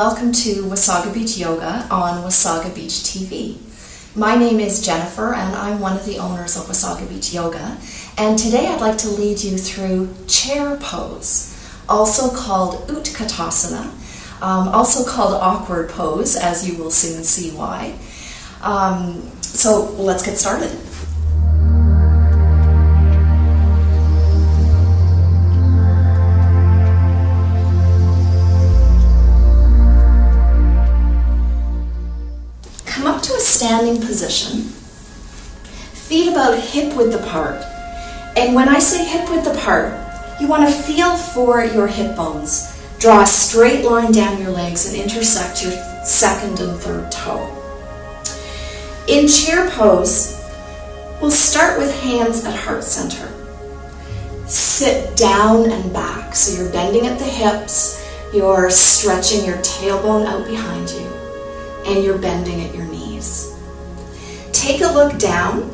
welcome to Wasaga Beach Yoga on Wasaga Beach TV. My name is Jennifer and I'm one of the owners of Wasaga Beach Yoga, and today I'd like to lead you through chair pose, also called Utkatasana, also called awkward pose, as you will soon see why. So let's get started. Come up to a standing position, feet about hip width apart. And when I say hip width apart, you want to feel for your hip bones. Draw a straight line down your legs and intersect your second and third toe. In chair pose, we'll start with hands at heart center. Sit down and back, so you're bending at the hips, you're stretching your tailbone out behind you, and you're bending at your knees. Take a look down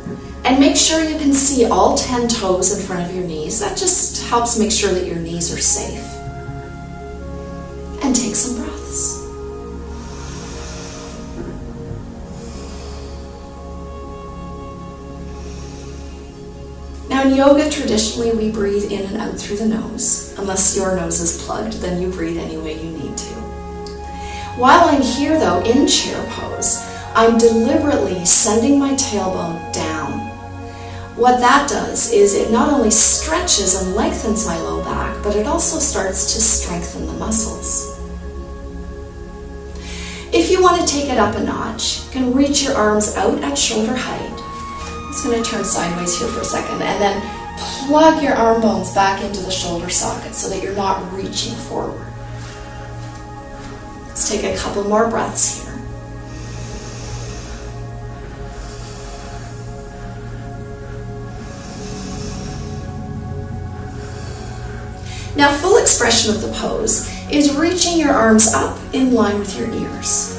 and make sure you can see all 10 toes in front of your knees. That just helps make sure that your knees are safe. And take some breaths. Now in yoga, traditionally we breathe in and out through the nose. Unless your nose is plugged, then you breathe any way you need to. While I'm here though, in chair pose, I'm deliberately sending my tailbone down. What that does is it not only stretches and lengthens my low back, but it also starts to strengthen the muscles. If you want to take it up a notch, you can reach your arms out at shoulder height. I'm just going to turn sideways here for a second, and then plug your arm bones back into the shoulder socket so that you're not reaching forward. Let's take a couple more breaths here. Now, full expression of the pose is reaching your arms up in line with your ears.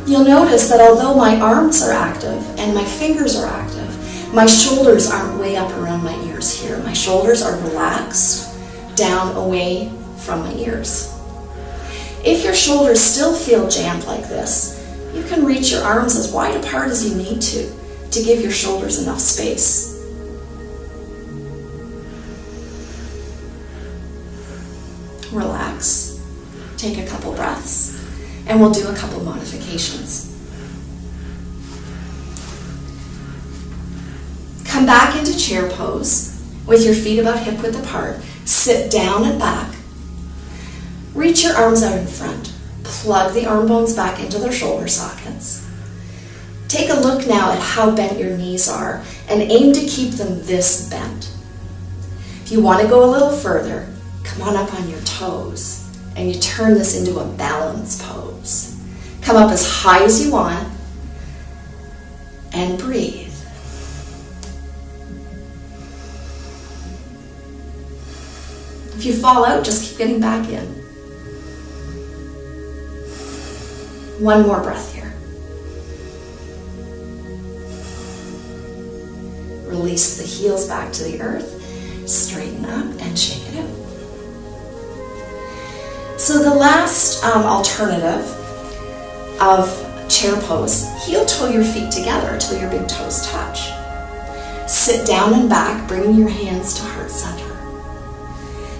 You'll notice that although my arms are active and my fingers are active, my shoulders aren't way up around my ears here. My shoulders are relaxed down away from my ears. If your shoulders still feel jammed like this, you can reach your arms as wide apart as you need to give your shoulders enough space. Relax, take a couple breaths, and we'll do a couple modifications. Come back into chair pose with your feet about hip width apart. Sit down and back. Reach your arms out in front. Plug the arm bones back into their shoulder sockets. Take a look now at how bent your knees are and aim to keep them this bent. If you want to go a little further, come on up on your toes and you turn this into a balance pose. Come up as high as you want and breathe. If you fall out, just keep getting back in. One more breath here. Release the heels back to the earth, straighten up and shake it out. So the last alternative of chair pose, heel toe your feet together until your big toes touch. Sit down and back, bringing your hands to heart center.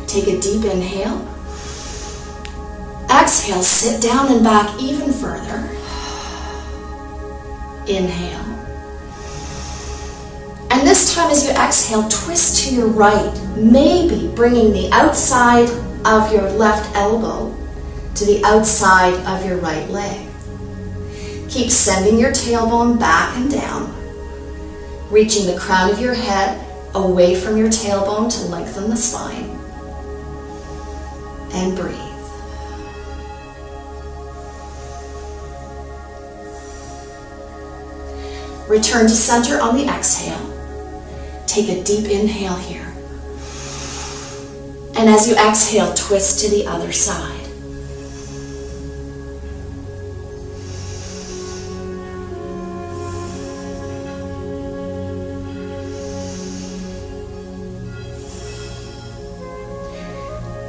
Take a deep inhale. Exhale, sit down and back even further. Inhale. And this time as you exhale, twist to your right, maybe bringing the outside of your left elbow to the outside of your right leg. Keep sending your tailbone back and down, reaching the crown of your head away from your tailbone to lengthen the spine. And breathe. Return to center on the exhale. Take a deep inhale here. And as you exhale, twist to the other side.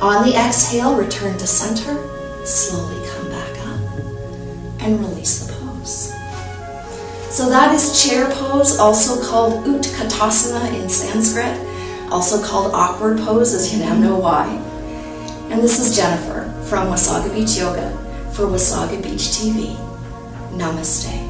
On the exhale, return to center. Slowly come back and release the pose. So that is chair pose, also called Utkatasana in Sanskrit, also called awkward pose, as you now know why. And this is Jennifer from Wasaga Beach Yoga for Wasaga Beach TV. Namaste.